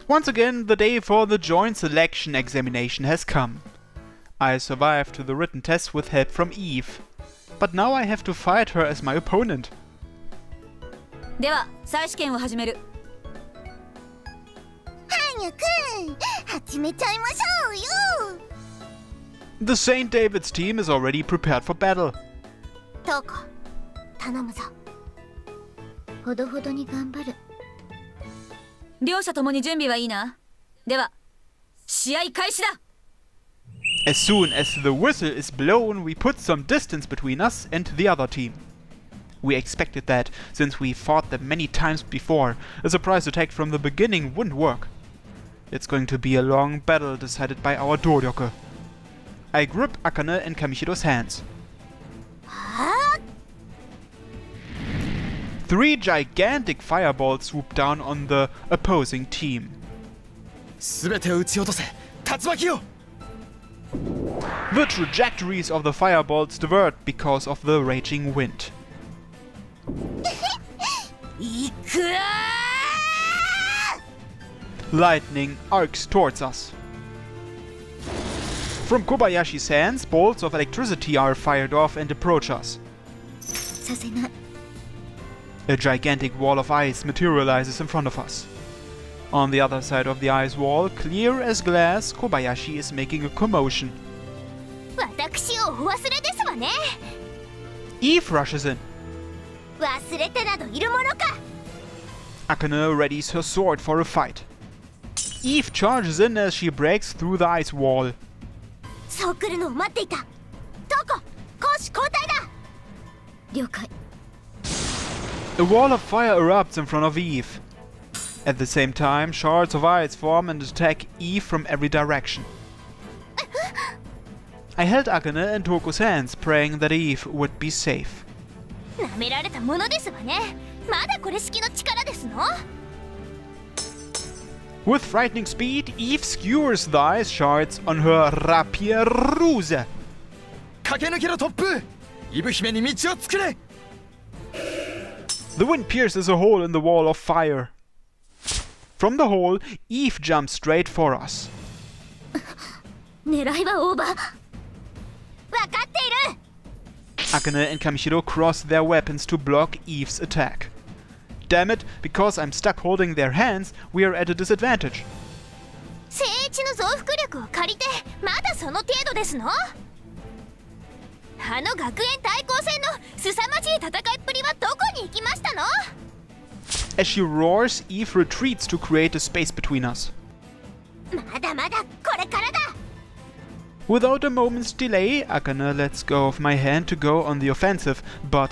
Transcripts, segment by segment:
Once again, the day for the joint selection examination has come. I survived the written test with help from Yves. But now I have to fight her as my opponent. では、再試験を始める。早く始めちゃいましょうよ。The St. David's team is already prepared for battle. トコ、頼むぞ。ほどほどに頑張る。両者ともに準備はいいな。では、試合開始だ。As soon as the whistle is blown, we put some distance between us and the other team. We expected that, since we fought them many times before. A surprise attack from the beginning wouldn't work. It's going to be a long battle decided by our Doryoke. I grip Akane and Kamishiro's hands. 3 gigantic fireballs swoop down on the opposing team. 全てを撃ち落とせ、竜巻よ! The trajectories of the fireballs divert because of the raging wind. いくら Lightning arcs towards us. From Kobayashi's hands, bolts of electricity are fired off and approach us. させない。A gigantic wall of ice materializes in front of us. On the other side of the ice wall, clear as glass, Kobayashi is making a commotion. 私をお忘れですわね。Yves rushes in. 忘れてなどいるものか。Akane readies her sword for a fight. Yves charges in as she breaks through the ice wall. そう来るのを待っていた。トコ、攻守交代だ。了解。A wall of fire erupts in front of Yves. At the same time, shards of ice form and attack Yves from every direction. I held Akane and Toko's hands, praying that Yves would be safe. 舐められたものですわね。まだこれ式の力ですの？ With frightening speed, Yves skewers the ice shards on her rapier ruse. 駆け抜けろトップ！イブ姫に道を作れ！ The wind pierces a hole in the wall of fire. From the hole, Yves jumps straight for us. 狙いはオーバー。わかっている。 Akane and Kamishiro cross their weapons to block Yves' attack. Damn it, because I'm stuck holding their hands, we are at a disadvantage. 聖地の増幅力を借りて、まだその程度ですの？あの学園対抗戦の凄まじい戦いっぷりはどこに行きましたの？ As she roars, Yves retreats to create a space between us. まだまだこれからだ。 Without a moment's delay, Akane lets go of my hand to go on the offensive, but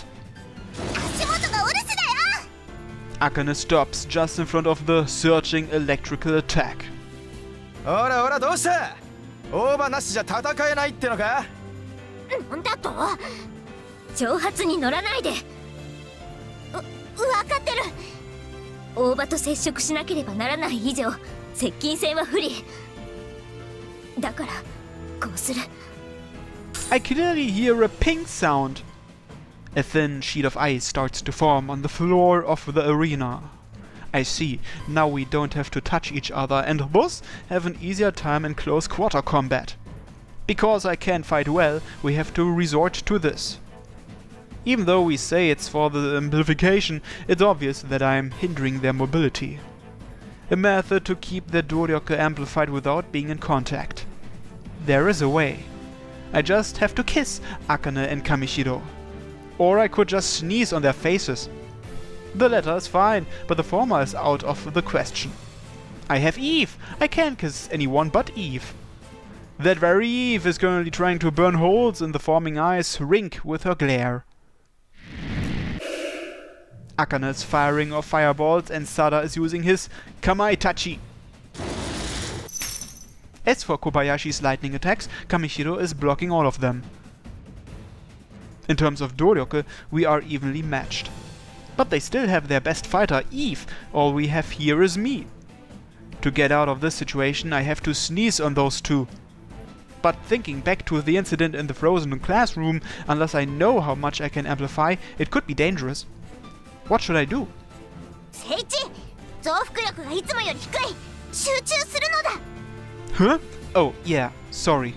足元がお留守だよ。 Akane stops just in front of the surging electrical attack. ほらほらどうした？オーバーなしじゃ戦えないってのか？なんだと？挑発に乗らないで。わかってる。大場と接触しなければならない以上、接近戦は不利。だからこうする。 I clearly hear a pink sound. A thin sheet of ice starts to form on the floor of the arena. I see, now we don't have to touch each other and thus have an easier time in close quarter combat. Because I can't fight well, we have to resort to this. Even though we say it's for the amplification, it's obvious that I'm hindering their mobility. A method to keep their Doryoke amplified without being in contact. There is a way. I just have to kiss Akane and Kamishiro. Or I could just sneeze on their faces. The latter is fine, but the former is out of the question. I have Yves! I can't kiss anyone but Yves. That very Yves is currently trying to burn holes in the forming ice rink with her glare. Akane is firing off fireballs and Sada is using his Kamaitachi. As for Kobayashi's lightning attacks, Kamishiro is blocking all of them. In terms of Doryoke, we are evenly matched. But they still have their best fighter, Yves. All we have here is me. To get out of this situation, I have to sneeze on those two. But thinking back to the incident in the frozen classroom, unless I know how much I can amplify, it could be dangerous. What should I do? 聖地、増幅力がいつもより低い。集中するのだ。 Huh? Oh, yeah, sorry.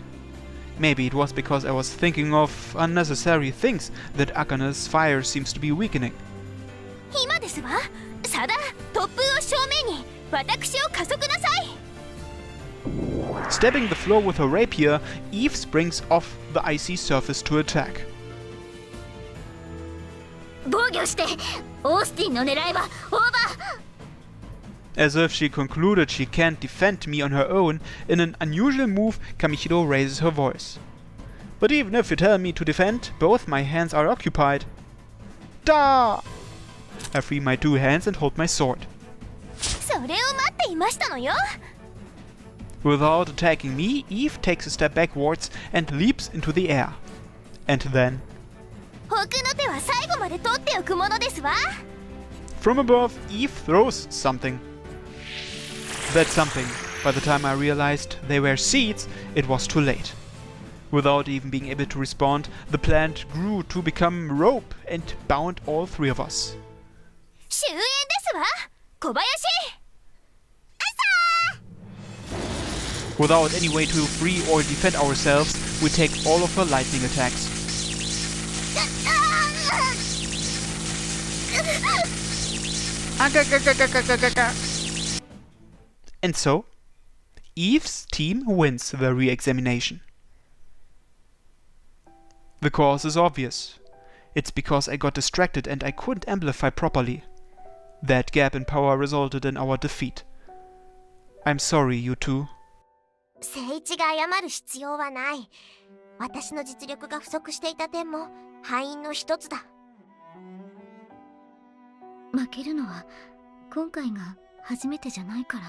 Maybe it was because I was thinking of unnecessary things that Akane's fire seems to be weakening. 今ですわ。サダ、突風を正面に私を加速なさい。 Stabbing the floor with her rapier, Eve springs off the icy surface to attack. 防御して。オースティンの狙いはオーバー。 As if she concluded she can't defend me on her own, in an unusual move, Kamichiro raises her voice. But even if you tell me to defend, both my hands are occupied. Da! I free my two hands and hold my sword. それを待っていましたのよ。 Without attacking me, Eve takes a step backwards and leaps into the air. And then, 奥の手は最後まで取っておくものですわ。 from above, Eve throws something. That something, by the time I realized they were seeds, it was too late. Without even being able to respond, the plant grew to become rope and bound all three of us. 終焉ですわ。小林。 Without any way to free or defend ourselves, we take all of her lightning attacks. And so, Eve's team wins the re-examination. The cause is obvious. It's because I got distracted and I couldn't amplify properly. That gap in power resulted in our defeat. I'm sorry, you two. 聖一が謝る必要はない。私の実力が不足していた点も敗因の一つだ。負けるのは今回が初めてじゃないから。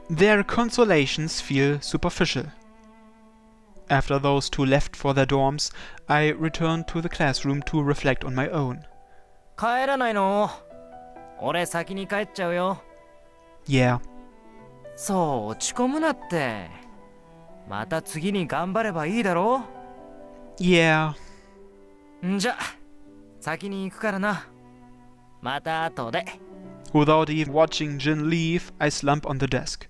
Their consolations feel superficial. After those two left for their dorms, I returned to the classroom to reflect on my own. 帰らないの？俺先に帰っちゃうよ。 Yeah, そう落ち込むなって。また次に頑張ればいいだろ？ yeah. んじゃ先に行くからな。また後で。 Without even watching Jin leave, I slump on the desk.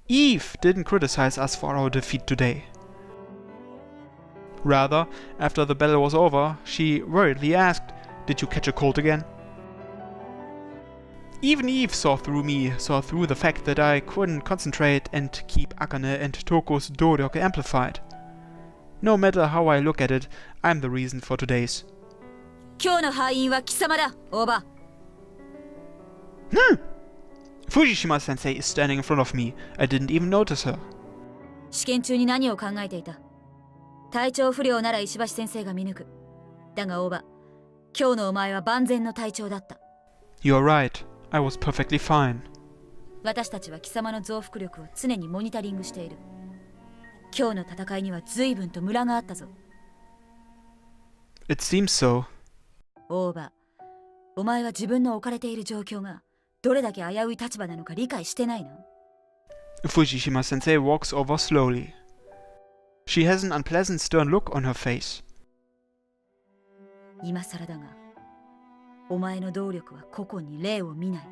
Eve didn't criticize us for our defeat today. Rather, after the battle was over, she worriedly asked, "Did you catch a cold again?" Even Eve saw through me, saw through the fact that I couldn't concentrate and keep Akane and Toko's Doryoku amplified. No matter how I look at it, I'm the reason for today's. 今日の敗因は貴様だ、オーバー。 Fujishima sensei is standing in front of me. I didn't even notice her. 試験中に何を考えていた？体調不良なら石橋先生が見抜く。だがオーバー、今日のお前は万全の体調だった。 You're right. I was perfectly fine. 私たちは貴様の増幅力を常にモニタリングしている。今日の戦いには随分とムラがあったぞ。 It seems so. オーバー、お前は自分の置かれている状況がどれだけ危うい立場なのか理解してないの？ Fujishima sensei walks over slowly. She has an unpleasant stern look on her face. 今更だが、お前の動力は個々に例を見ない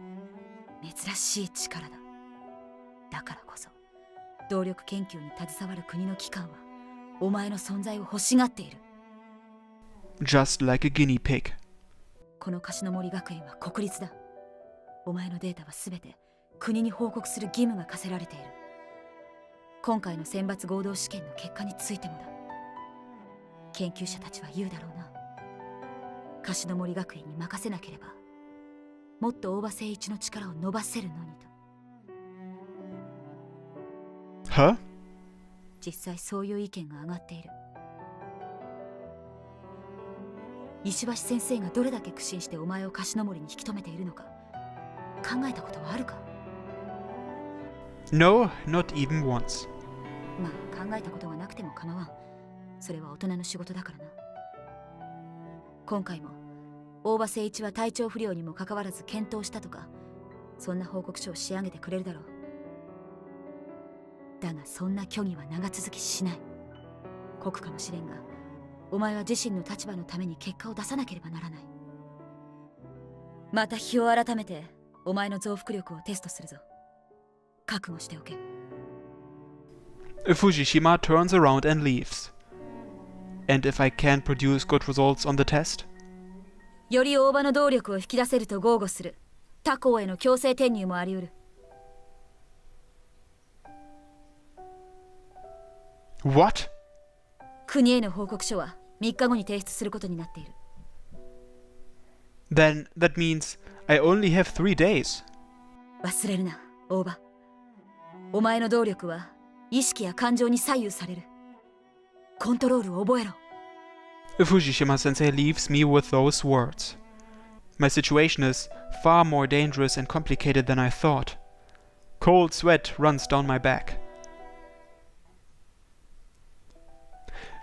珍しい力だ。だからこそ動力研究に携わる国の機関はお前の存在を欲しがっている。 Just like a guinea pig. この樫森学園は国立だ。お前のデータは全て国に報告する義務が課せられている。今回の選抜合同試験の結果についてもだ。研究者たちは言うだろうな。樫森学園に任せなければもっと大場誠一の力を伸ばせるのにと。 Huh? 実際そういう意見が上がっている。石橋先生がどれだけ苦心してお前を樫森に引き止めているのか考えたことはあるか？ No, not even once. まあ考えたことがなくても構わん。それは大人の仕事だからな。今回も大場誠一は体調不良にもかかわらず検討したとかそんな報告書を仕上げてくれるだろう。だがそんな虚偽は長続きしない。酷かもしれんがお前は自身の立場のために結果を出さなければならない。また日を改めてお前の増幅力をテストするぞ。覚悟しておけ。 Fujishima turns around and leaves. And if I can't produce good results on the test? より大場の動力を引き出せると豪語する他校への強制転入もあり得る。 What? 国への報告書は3日後に提出することになっている。 Then that means I only have 3 days. 忘れるな、大場。お前の動力は意識や感情に左右される。コントロールを覚えろ。 Fujishima sensei leaves me with those words. My situation is far more dangerous and complicated than I thought. Cold sweat runs down my back.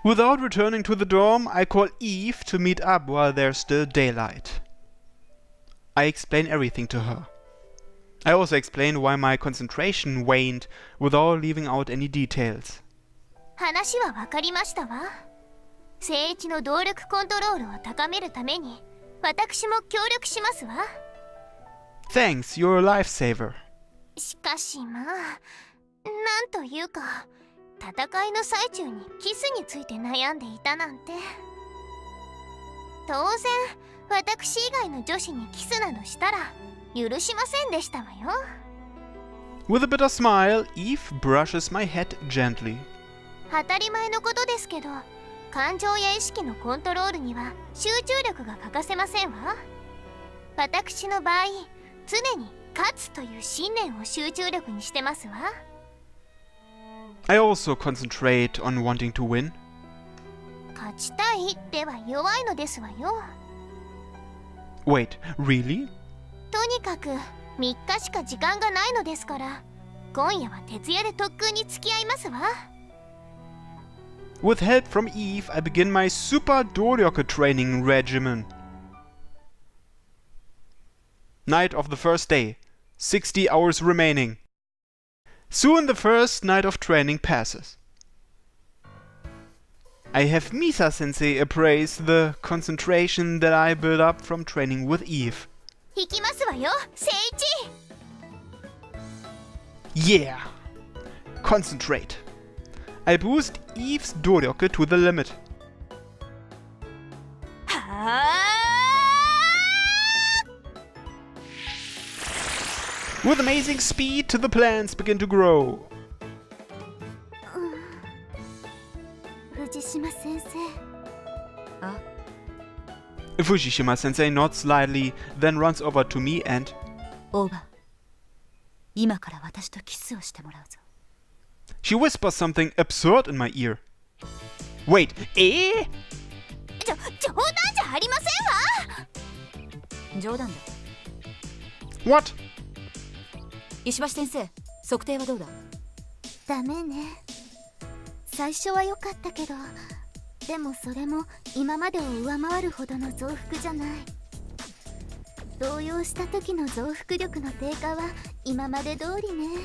Without returning to the dorm, I call Yves to meet up while there's still daylight. I explain everything to her. I also explain why my concentration waned without leaving out any details. 話は分かりましたわ。聖一の動力コントロールを高めるために私も協力しますわ。 Thanks, you're a lifesaver. しかしまあ、なんというか戦いの最中にキスについて悩んでいたなんて。当然私以外の女子にキスなどしたら許しませんでしたわよ。 With a bitter smile, Yves brushes my head gently. 当たり前のことですけど、感情や意識のコントロールには集中力が欠かせませんわ。私の場合、常に勝つという信念を集中力にしてますわ。 I also concentrate on wanting to win. 勝ちたいでは弱いのですわよ。 Wait, really? とにかく3日しか時間がないのですから、今夜は徹夜で特訓に付き合いますわ。 With help from Yves, I begin my super Doryoku training regimen. Night of the first day. 60 hours remaining. Soon the first night of training passes. I have Misa-sensei appraise the concentration that I built up from training with Yves. 行きますわよ、聖一。 Yeah! Concentrate. I boost Yves' Doryoku to the limit. は With amazing speed, the plants begin to grow. 藤島先生。あ、 Fujishima-sensei nods slightly, then runs over to me and... 大場。今から私とキスをしてもらうぞ。 She whispers something absurd in my ear. Wait, 冗談じゃありませんわ。冗談だ。 What? 石橋先生、測定はどうだ？ダメね。最初は良かったけど、でもそれも今までを上回るほどの増幅じゃない。動揺した時の増幅力の低下は今まで通りね。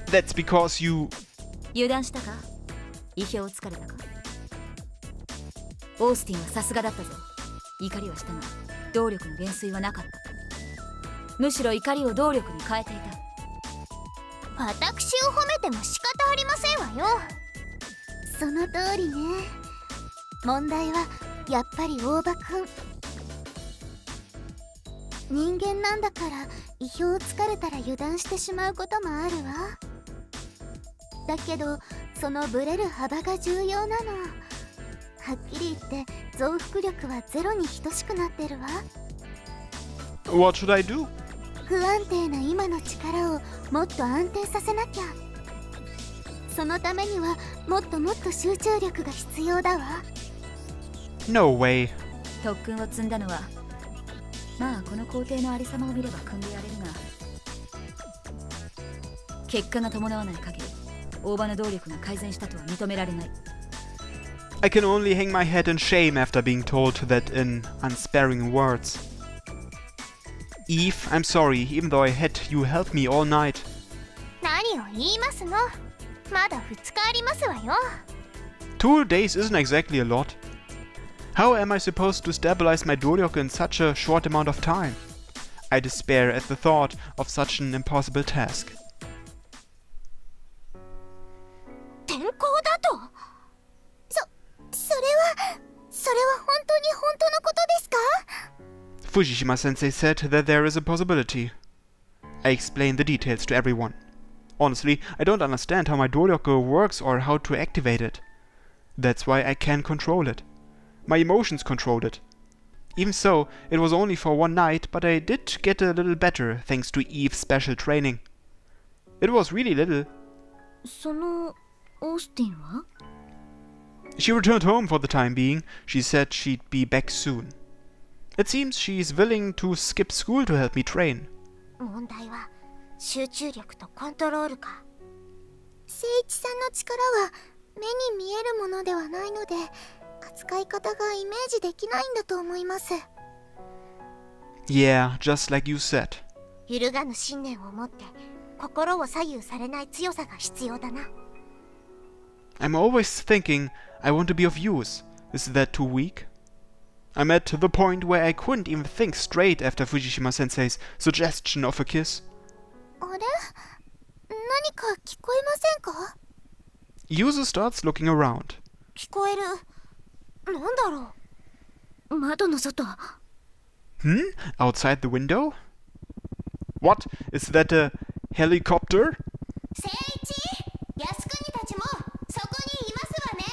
That's because you... 油断したか？意表をつかれたか？オースティンはさすがだったぞ。怒りはしたが、動力の減衰はなかった。むしろ怒りを動力に変えていた。私を褒めても仕方ありませんわよ。その通りね。問題はやっぱり大場くん。人間なんだから意表をつかれたら油断してしまうこともあるわ。だけどそのブレる幅が重要なの。はっきり言って増幅力はゼロに等しくなってるわ。 What should I do? 不安定な今の力をもっと安定させなきゃ。そのためにはもっともっと集中力が必要だわ。 No way. 特訓を積んだのは、まあこの工程のありさまを見れば汲んでやれるが、結果が伴わない限り大場の動力が改善したとは認められない。 I can only hang my head in shame after being told that in unsparing words. Yves, I'm sorry, even though I had you help me all night. 何を言いますの。まだ2日ありますわよ。 2 days isn't exactly a lot. How am I supposed to stabilize my Doryoku in such a short amount of time? I despair at the thought of such an impossible task. 転校だと。それは本当に本当のことですか？ Fujishima-sensei said that there is a possibility. I explained the details to everyone. Honestly, I don't understand how my doryoku works or how to activate it. That's why I can control it. My emotions control it. Even so, it was only for one night, but I did get a little better thanks to Yves' special training. It was really little. そのオースティンは？ She returned home for the time being. She said she'd be back soon. It seems she's willing to skip school to help me train. 問題は集中力とコントロールか。誠一さんの力は目に見えるものではないので、扱い方がイメージできないんだと思います。 Yeah, just like you said. 揺るがぬ信念を持って心を左右されない強さが必要だな。 I'm always thinking I want to be of use. Is that too weak? I'm at the point where I couldn't even think straight after Fujishima-sensei's suggestion of a kiss. あれ？何か聞こえませんか？ Yuzu starts looking around. 聞こえる。なんだろう。窓の外。Outside the window? What? Is that a helicopter? 誠一、靖国たちもそこにいますわね。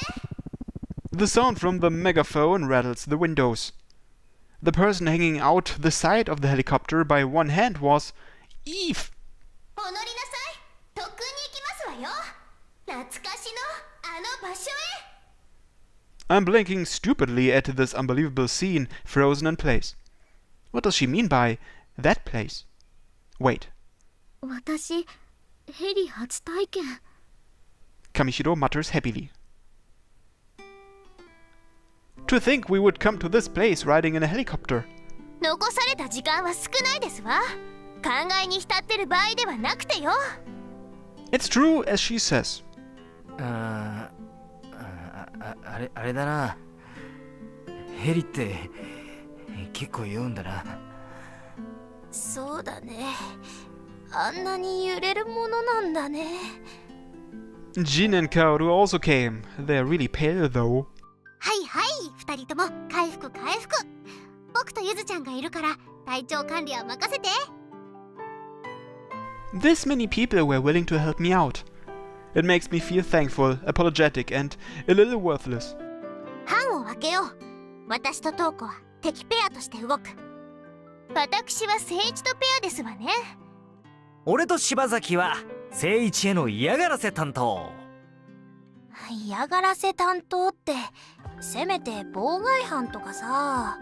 The sound from the megaphone rattles the windows. The person hanging out the side of the helicopter by one hand was Yves. お乗りなさい。特訓に行きますわよ。懐かしのあの場所へ。 I'm blinking stupidly at this unbelievable scene frozen in place. What does she mean by that place? Wait. 私、ヘリ初体験。 Kamishiro mutters happily. To think we would come to this place riding in a helicopter. 残された時間は少ないですわ。考えに浸ってる場合ではなくてよ。 It's true as she says. あれだな。ヘリって結構言うんだな。そうだね。あんなに揺れるものなんだね。 Jin and Kaoru also came. They're really pale though. はいはい、二人とも回復回復。僕とゆずちゃんがいるから体調管理は任せて。 This many people were willing to help me out. It makes me feel thankful, apologetic, and a little worthless. 班を分けよう。私とトウコは敵ペアとして動く。私は誠一とペアですわね。俺と柴崎は誠一への嫌がらせ担当。嫌がらせ担当ってせめて妨害犯とかさ。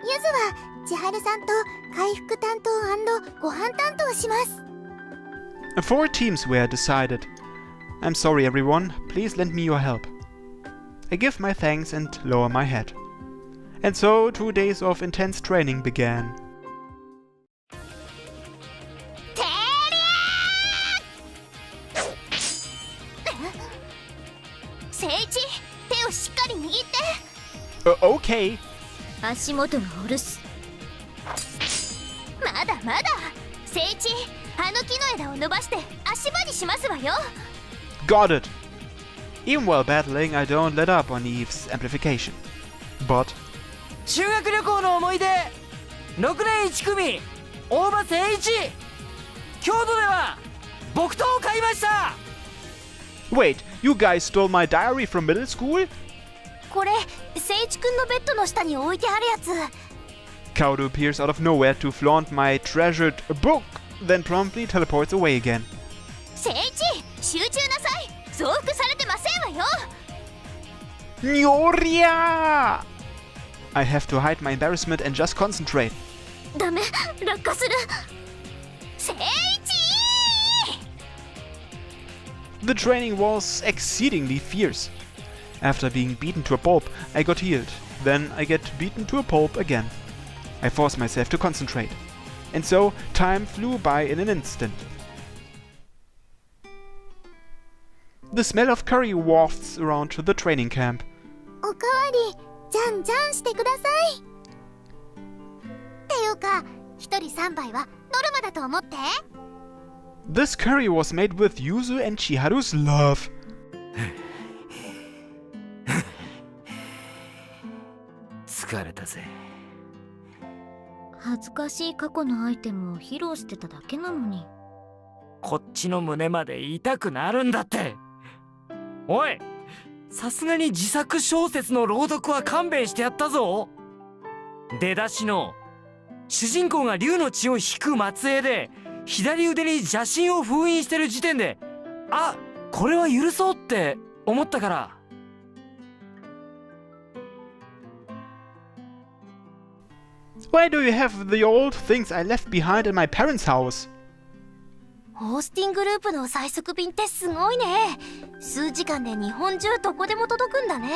ゆずは千春さんと回復担当&ご飯担当します。 4 teams were decided. I'm sorry everyone, please lend me your help. I give my thanks and lower my head. And so 2 days of intense training began. てりゃー！誠一、手をしっかり握って。Okay. 足元がお留守。まだまだ。誠一、あの木の枝を伸ばして足場にしますわよ。 Got it. Even while battling, I don't let up on Yves' amplification. But 修学旅行の思い出6年1組大場誠一。京都では木刀を買いました。 wait, you guys stole my diary from middle school? これ、誠一くんのベッドの下に置いてあるやつ。 Kaoru appears out of nowhere to flaunt my treasured book, then promptly teleports away again. 誠一、集中なさい。増幅されてませんわよ。 Nyoria! I have to hide my embarrassment and just concentrate. ダメ、落下する。誠一！ The training was exceedingly fierce. After being beaten to a pulp, I got healed. Then I get beaten to a pulp again. I force myself to concentrate. And so, time flew by in an instant. The smell of curry wafts around to the training camp. おかわり、じゃんじゃんしてください。っていうか、一人3杯はノルマだと思って。 This curry was made with Yuzu and Chiharu's love. 疲れたぜ。恥ずかしい過去のアイテムを披露してただけなのに。こっちの胸まで痛くなるんだって。おい、さすがに自作小説の朗読は勘弁してやったぞ。出だしの主人公が竜の血を引く末裔で左腕に邪神を封印してる時点で、あ、これは許そうって思ったから。Why do you have the old things I left behind in my parents' house? オースティングループの最速便ってすごいね。数時間で日本中どこでも届くんだね。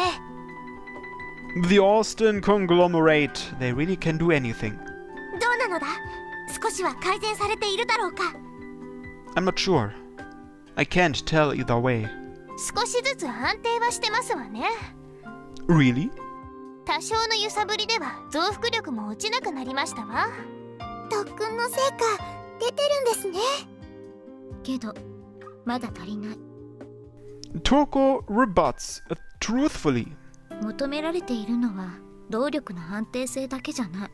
The Austin conglomerate. They really can do anything. どうなのだ？少しは改善されているだろうか？ I'm not sure. I can't tell either way. 少しずつ安定はしてますわね。 Really? 多少の揺さぶりでは増幅力も落ちなくなりましたわ。特訓の成果出てるんですね。けどまだ足りない。 Toko rebuts truthfully. 求められているのは動力の安定性だけじゃない。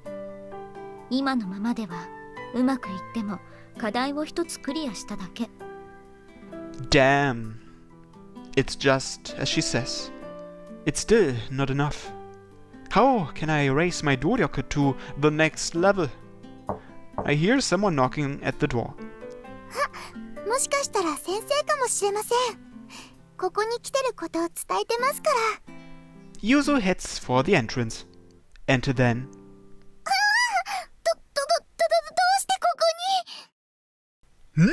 今のままではうまくいっても課題を一つクリアしただけ。 Damn. It's just as she says. It's still not enough. How can I raise my Doryoku to the next level? I hear someone knocking at the door. もしかしたら先生かもしれません。ここに来てることを伝えてますから。 Yuzo heads for the entrance. And then... どうしてここに？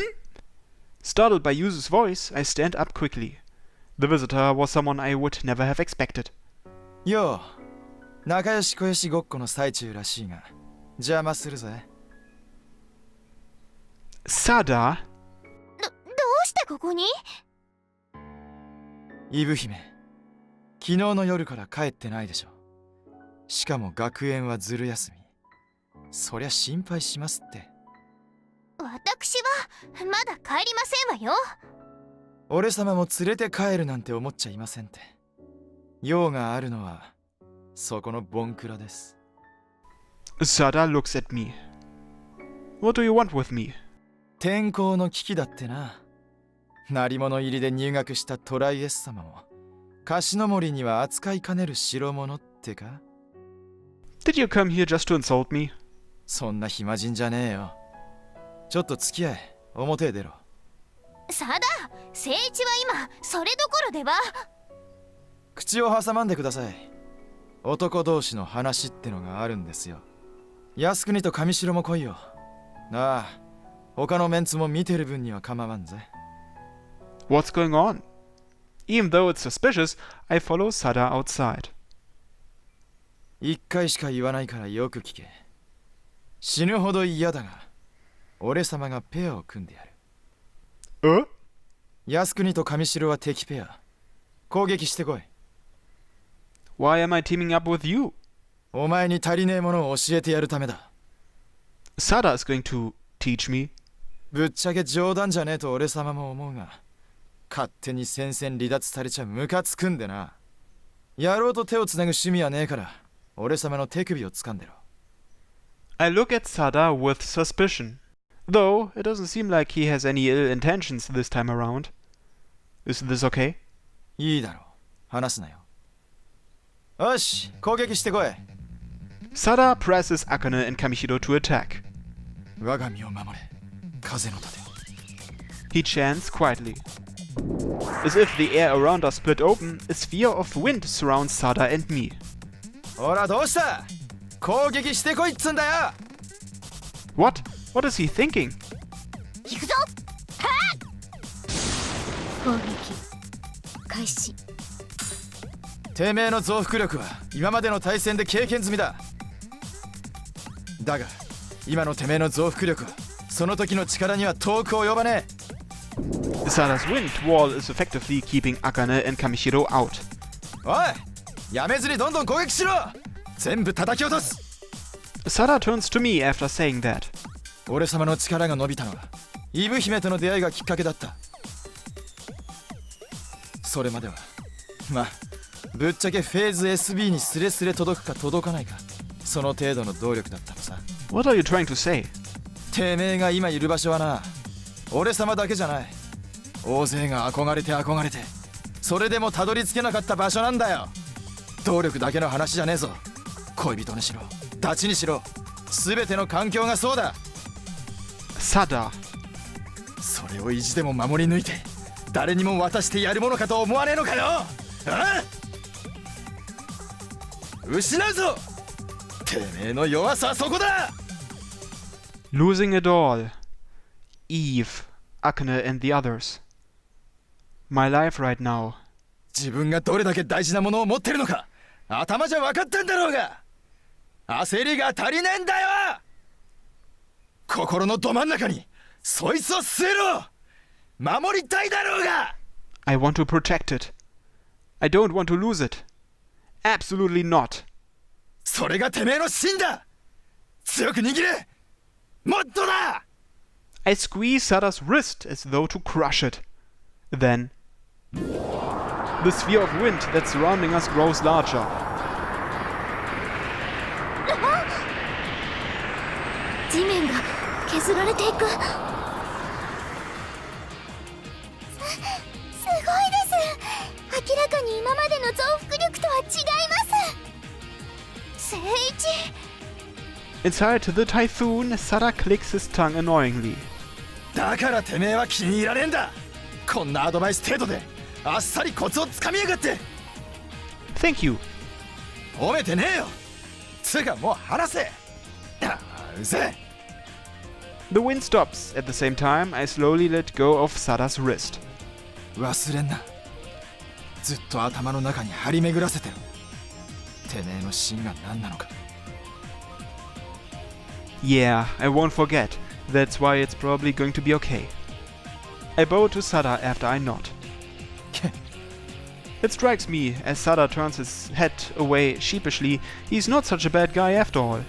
Startled by Yuzu's voice, I stand up quickly. The visitor was someone I would never have expected. よう、仲良し小良しごっこの最中らしいが、邪魔するぜ。Sada? どうしてここに？イブ姫、昨日の夜から帰ってないでしょ。しかも学園はずる休み。そりゃ心配しますって。私はまだ帰りませんわよ。俺様も連れて帰るなんて思っちゃいませんって。用があるのはそこのボンクラです。 Sada looks at me. What do you want with me? 天候の危機だってな。鳴り物入りで入学したトライエス様も樫の森には扱いかねる代物ってか？ Did you come here just to insult me? そんな暇人じゃねえよ。ちょっと付き合え。表へ出ろ。さだ、聖一は今それどころでは。口を挟まんでください。男同士の話ってのがあるんですよ。靖国と上白も来いよ。なあ、他のメンツも見てる分には構わんぜ。 What's going on? Even though it's suspicious, I follow Sada outside. 一回しか言わないからよく聞け。死ぬほど嫌だが、俺様がペアを組んでやる。靖国と上白は敵ペア。攻撃してこい。Why am I teaming up with you? お前に足りねえものを教えてやるためだ。 Sada is going to teach me. ぶっちゃけ冗談じゃねえと俺様も思うが、勝手に戦線離脱されちゃムカつくんでな。野郎と手をつなぐ趣味はねえから、俺様の手首を掴んでろ。 I look at Sada with suspicion, though it doesn't seem like he has any ill intentions this time around. Is this okay? いいだろう。話すなよ。よし、攻撃してこい。 Sada presses Akane and Kamishiro to attack. 我が身を守れ、風の盾。 He chants quietly. As if the air around us split open, a sphere of wind surrounds Sada and me. ほらどうした？攻撃してこいっつんだよ。 What? What is he thinking? 行くぞ。攻撃開始。てめえの増幅力は今までの対戦で経験済みだ。だが今のてめえの増幅力はその時の力には遠く及ばねえ。 Sada's wind wall is effectively keeping Akane and Kamishiro out. おい、やめずにどんどん攻撃しろ。全部叩き落とす。Sada turns to me after saying that. 俺様の力が伸びたのはイブ姫との出会いがきっかけだった。それまではまあぶっちゃけフェーズ SB にスレスレ届くか届かないかその程度の動力だったのさ。 What are you trying to say? てめえが今いる場所はな、俺様だけじゃない、大勢が憧れてそれでもたどり着けなかった場所なんだよ。動力だけの話じゃねえぞ。恋人にしろダチにしろ全ての環境がそうだ。 Sada. それを意地でも守り抜いて誰にも渡してやるものかと思わねえのかよ。ああ失うぞ。てめえの弱さはそこだ。 Losing it all. Yves, Akne and the others. My life right now. 自分がどれだけ大事なものを持ってるのか頭じゃ分かってんだろうが、焦りが足りねえんだよ。心のど真ん中にそいつを据えろ。守りたいだろうが。 I want to protect it. I don't want to lose it. Absolutely not. それがてめえの芯だ。強く握れ。もっとだ。 I squeeze Sada's wrist as though to crush it. Then, the sphere of wind that's surrounding us grows larger. 地面が削られていく。すごいです。明らかに今までの増幅力とは違います。聖一。 Inside the typhoon, Sada clicks his tongue annoyingly. だからてめえは気に入られんだ。こんなアドバイス程度であっさりコツをつかみやがって。 Thank you. 褒めてねえよ。つうかもう話せ。ああうぜえ。 The wind stops. At the same time, I slowly let go of Sada's wrist. 忘れんな。ずっと頭の中に張り巡らせてる。てめえの芯が何なのか。 Yeah, I won't forget. That's why it's probably going to be okay. I bow to Sada after I nod. It strikes me, as Sada turns his head away sheepishly, he's not such a bad guy after all.